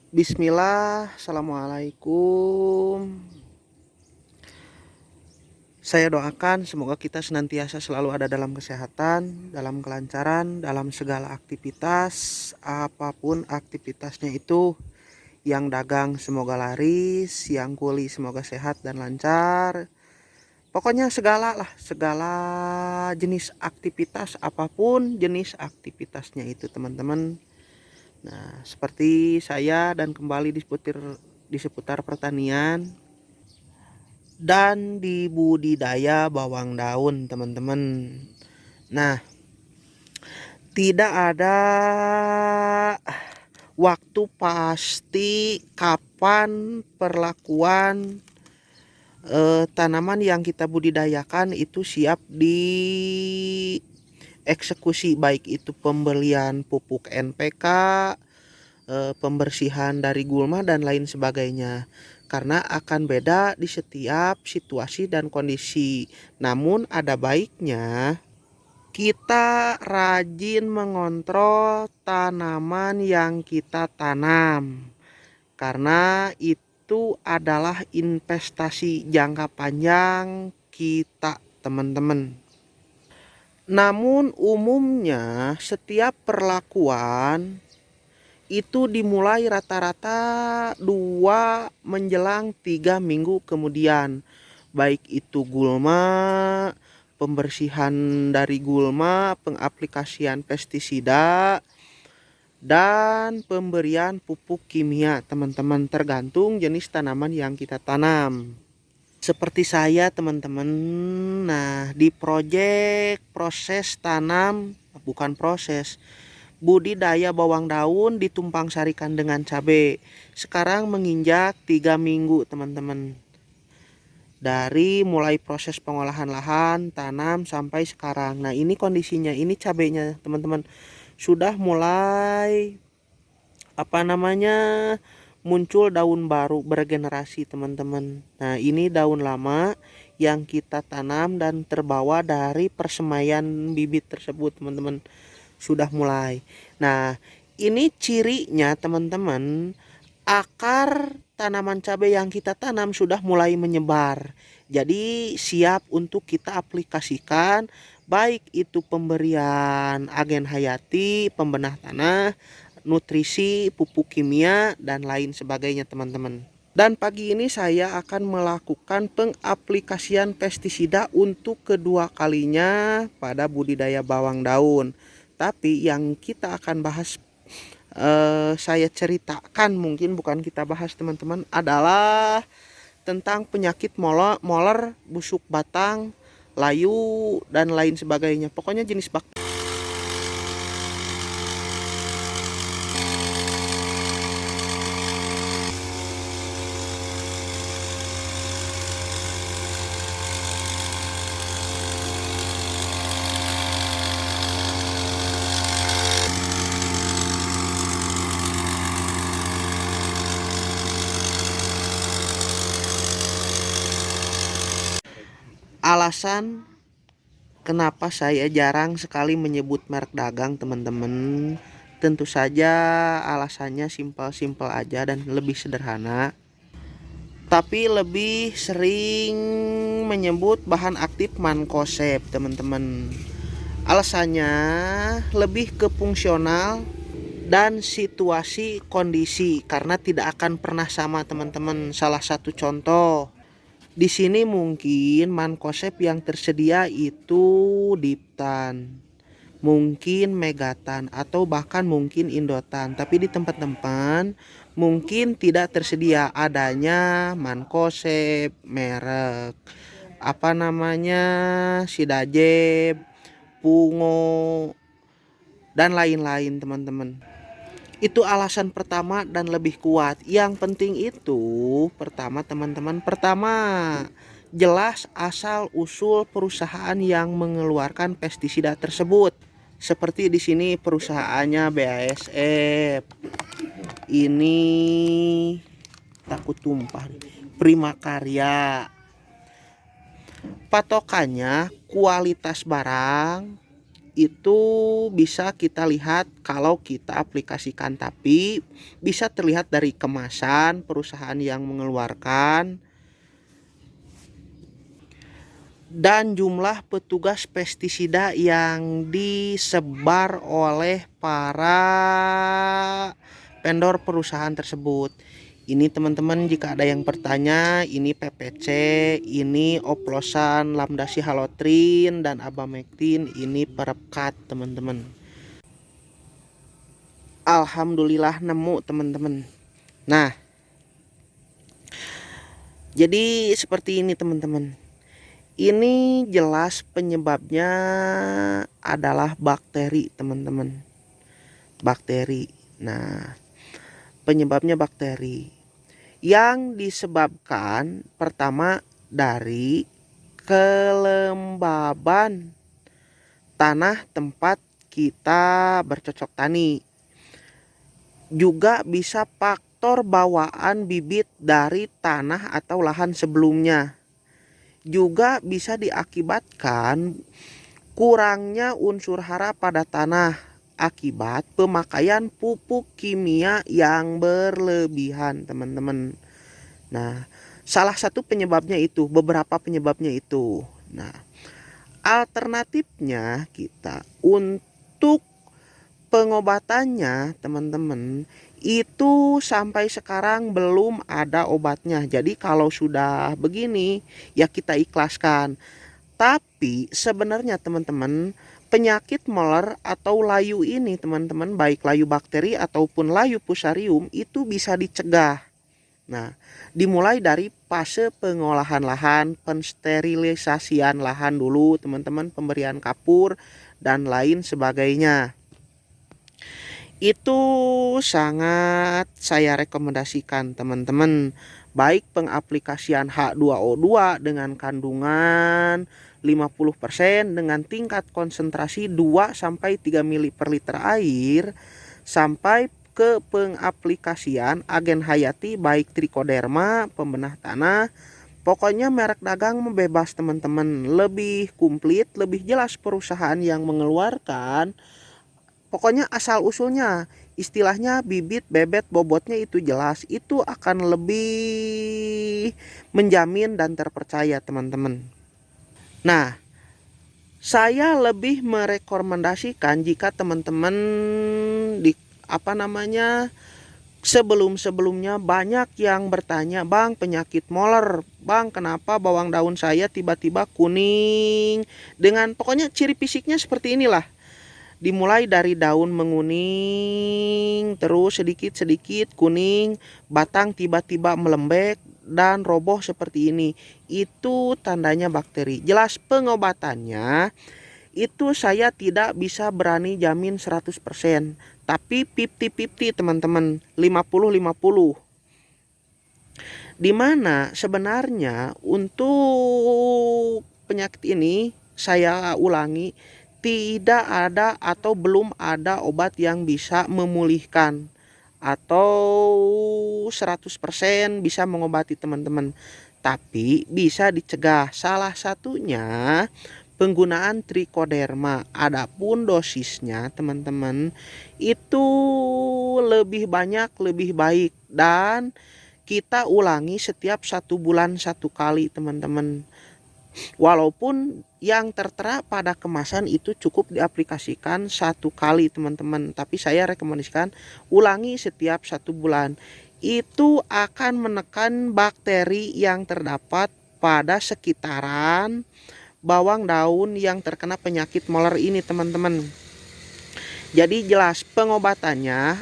Bismillah, Assalamualaikum. Saya doakan semoga kita senantiasa selalu ada dalam kesehatan, dalam kelancaran, dalam segala aktivitas, apapun aktivitasnya itu. Yang dagang semoga laris, yang kuli semoga sehat dan lancar. Pokoknya segala lah, segala jenis aktivitas, apapun jenis aktivitasnya itu teman-teman. Nah, seperti saya dan kembali di seputar pertanian dan di budidaya bawang daun, teman-teman. Nah, tidak ada waktu pasti kapan perlakuan tanaman yang kita budidayakan itu siap dieksekusi, baik itu pembelian pupuk NPK, pembersihan dari gulma dan lain sebagainya, karena akan beda di setiap situasi dan kondisi. Namun ada baiknya kita rajin mengontrol tanaman yang kita tanam, karena itu adalah investasi jangka panjang kita, teman-teman. Namun umumnya setiap perlakuan itu dimulai rata-rata 2 menjelang 3 minggu kemudian, baik itu gulma, pembersihan dari gulma, pengaplikasian pestisida, dan pemberian pupuk kimia, teman-teman, tergantung jenis tanaman yang kita tanam. Seperti saya, teman-teman, nah di proses tanam, bukan proses budidaya bawang daun ditumpang sarikan dengan cabai. Sekarang menginjak 3 minggu, teman-teman. Dari mulai proses pengolahan lahan, tanam sampai sekarang. Nah, ini kondisinya, ini cabainya, teman-teman. Sudah mulai muncul daun baru beregenerasi, teman-teman. Nah, ini daun lama yang kita tanam dan terbawa dari persemaian bibit tersebut, teman-teman. Sudah mulai. Nah, ini cirinya, teman-teman, akar tanaman cabai yang kita tanam sudah mulai menyebar. Jadi siap untuk kita aplikasikan, baik itu pemberian agen hayati, pembenah tanah, nutrisi, pupuk kimia, dan lain sebagainya, teman-teman. Dan pagi ini saya akan melakukan pengaplikasian pestisida untuk kedua kalinya pada budidaya bawang daun. Tapi yang kita akan bahas, saya ceritakan, mungkin bukan kita bahas, teman-teman, adalah tentang penyakit moler, busuk batang, layu, dan lain sebagainya. Pokoknya jenis bakteri. Alasan kenapa saya jarang sekali menyebut merek dagang, teman-teman, tentu saja alasannya simpel-simpel aja dan lebih sederhana. Tapi lebih sering menyebut bahan aktif mankoseb, teman-teman. Alasannya lebih ke fungsional dan situasi kondisi, karena tidak akan pernah sama, teman-teman. Salah satu contoh di sini mungkin mankoseb yang tersedia itu Diptan, mungkin Megatan, atau bahkan mungkin Indotan. Tapi di tempat-tempat mungkin tidak tersedia adanya mankoseb merek Sidajeb, Pungo, dan lain-lain, teman-teman. Itu alasan pertama dan lebih kuat. Yang penting itu pertama, teman-teman, jelas asal usul perusahaan yang mengeluarkan pestisida tersebut. Seperti di sini perusahaannya BASF. Ini takut tumpah. Prima Karya. Patokannya kualitas barang, itu bisa kita lihat kalau kita aplikasikan, tapi bisa terlihat dari kemasan perusahaan yang mengeluarkan dan jumlah petugas pestisida yang disebar oleh para vendor perusahaan tersebut. Ini teman-teman, jika ada yang bertanya, ini PPC, ini oplosan lambda-sihalotrin dan abamectin, ini perekat teman-teman. Alhamdulillah nemu teman-teman. Nah, jadi seperti ini teman-teman. Ini jelas penyebabnya adalah bakteri teman-teman. Bakteri. Nah, penyebabnya bakteri. Yang disebabkan pertama dari kelembaban tanah tempat kita bercocok tani. Juga bisa faktor bawaan bibit dari tanah atau lahan sebelumnya. Juga bisa diakibatkan kurangnya unsur hara pada tanah akibat pemakaian pupuk kimia yang berlebihan teman-teman. Nah, salah satu penyebabnya itu, beberapa penyebabnya itu. Nah, alternatifnya kita untuk pengobatannya teman-teman itu sampai sekarang belum ada obatnya. Jadi kalau sudah begini ya kita ikhlaskan. Tapi sebenarnya teman-teman, penyakit moler atau layu ini teman-teman, baik layu bakteri ataupun layu fusarium itu bisa dicegah. Nah, dimulai dari fase pengolahan lahan, pensterilisasian lahan dulu teman-teman, pemberian kapur dan lain sebagainya. Itu sangat saya rekomendasikan teman-teman. Baik pengaplikasian H2O2 dengan kandungan 50% dengan tingkat konsentrasi 2 sampai 3 mili per liter air, sampai ke pengaplikasian agen hayati baik trichoderma, pembenah tanah. Pokoknya merek dagang bebas teman-teman, lebih komplit, lebih jelas perusahaan yang mengeluarkan. Pokoknya asal usulnya, istilahnya bibit, bebet, bobotnya itu jelas, itu akan lebih menjamin dan terpercaya teman-teman. Nah, saya lebih merekomendasikan jika teman-teman di sebelum-sebelumnya banyak yang bertanya, "Bang, penyakit moler, Bang, kenapa bawang daun saya tiba-tiba kuning?" Dengan pokoknya ciri fisiknya seperti inilah. Dimulai dari daun menguning, terus sedikit-sedikit kuning, batang tiba-tiba melembek dan roboh seperti ini. Itu tandanya bakteri. Jelas pengobatannya itu saya tidak bisa berani jamin 100%, tapi 50-50 teman-teman, 50-50. Dimana sebenarnya untuk penyakit ini saya ulangi, tidak ada atau belum ada obat yang bisa memulihkan atau 100% bisa mengobati teman-teman, tapi bisa dicegah. Salah satunya penggunaan trichoderma. Adapun dosisnya teman-teman itu lebih banyak lebih baik, dan kita ulangi setiap 1 bulan 1 kali teman-teman. Walaupun yang tertera pada kemasan itu cukup diaplikasikan 1 kali teman-teman, tapi saya rekomendasikan ulangi setiap 1 bulan. Itu akan menekan bakteri yang terdapat pada sekitaran bawang daun yang terkena penyakit moler ini teman-teman. Jadi jelas pengobatannya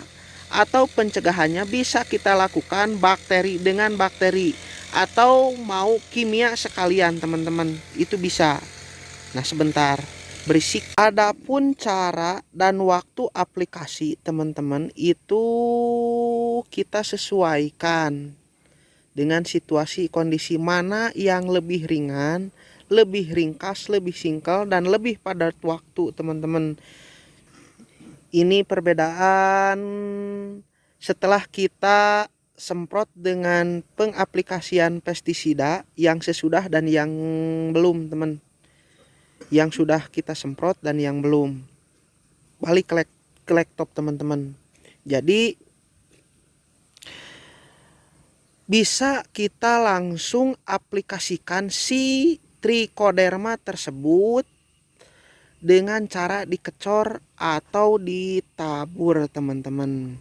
atau pencegahannya bisa kita lakukan bakteri dengan bakteri, atau mau kimia sekalian teman-teman, itu bisa. Nah sebentar, berisik. Adapun cara dan waktu aplikasi teman-teman itu kita sesuaikan dengan situasi kondisi mana yang lebih ringan, lebih ringkas, lebih singkel, dan lebih padat waktu teman-teman. Ini perbedaan setelah kita semprot dengan pengaplikasian pestisida yang sesudah dan yang belum teman. yang sudah kita semprot dan yang belum. Balik ke laptop teman-teman. Jadi bisa kita langsung aplikasikan si trichoderma tersebut dengan cara dikecor atau ditabur teman-teman.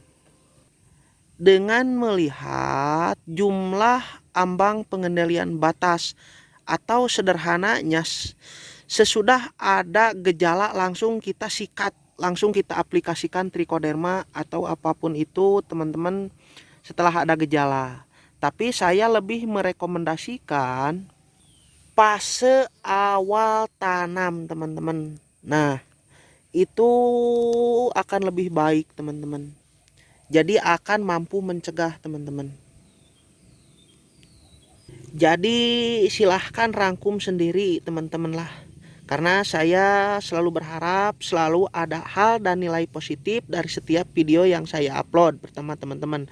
Dengan melihat jumlah ambang pengendalian batas atau sederhananya sesudah ada gejala langsung kita sikat, langsung kita aplikasikan trichoderma atau apapun itu teman-teman setelah ada gejala. Tapi saya lebih merekomendasikan fase awal tanam teman-teman. Nah, itu akan lebih baik teman-teman. Jadi akan mampu mencegah teman-teman. Jadi silahkan rangkum sendiri teman-teman lah. Karena saya selalu berharap selalu ada hal dan nilai positif dari setiap video yang saya upload bersama teman-teman.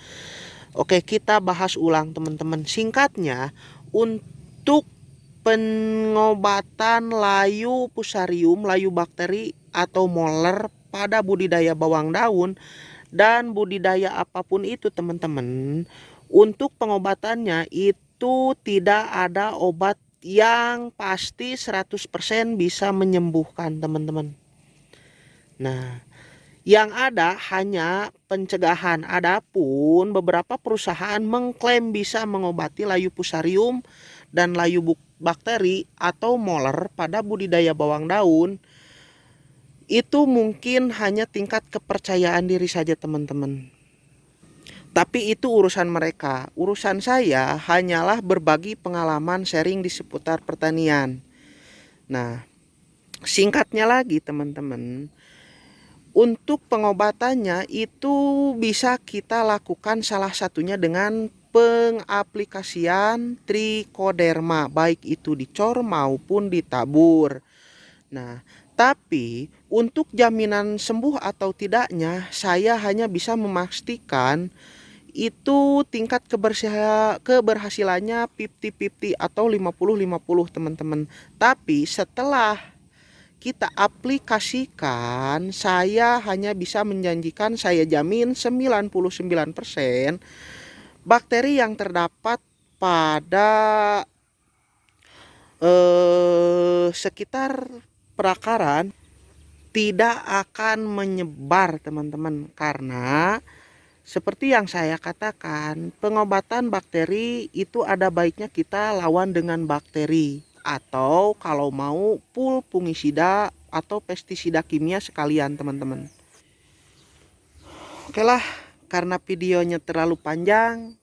Oke, kita bahas ulang teman-teman. Singkatnya, untuk pengobatan layu fusarium, layu bakteri atau moler pada budidaya bawang daun dan budidaya apapun itu teman-teman, untuk pengobatannya itu tidak ada obat yang pasti 100% bisa menyembuhkan teman-teman. Nah, yang ada hanya pencegahan. Adapun beberapa perusahaan mengklaim bisa mengobati layu fusarium dan layu bakteri atau moler pada budidaya bawang daun. Itu mungkin hanya tingkat kepercayaan diri saja teman-teman. Tapi itu urusan mereka. Urusan saya hanyalah berbagi pengalaman sharing di seputar pertanian. Nah, singkatnya lagi teman-teman, untuk pengobatannya itu bisa kita lakukan salah satunya dengan pengaplikasian trichoderma, baik itu dicor maupun ditabur. Nah, tapi untuk jaminan sembuh atau tidaknya saya hanya bisa memastikan itu tingkat keberhasilannya 50-50 atau 50-50 teman-teman. Tapi setelah kita aplikasikan, saya hanya bisa menjanjikan, saya jamin 99% bakteri yang terdapat pada sekitar perakaran tidak akan menyebar teman-teman, karena seperti yang saya katakan, pengobatan bakteri itu ada baiknya kita lawan dengan bakteri, atau kalau mau full fungisida atau pestisida kimia sekalian teman-teman. Oke lah, karena videonya terlalu panjang,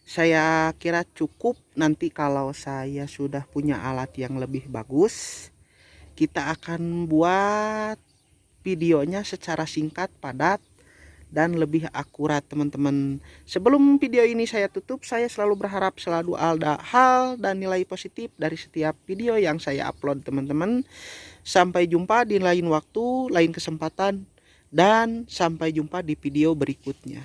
saya kira cukup. Nanti kalau saya sudah punya alat yang lebih bagus, kita akan buat videonya secara singkat, padat, dan lebih akurat teman-teman. Sebelum video ini saya tutup, saya selalu berharap selalu ada hal dan nilai positif dari setiap video yang saya upload teman-teman. Sampai jumpa di lain waktu, lain kesempatan, dan sampai jumpa di video berikutnya.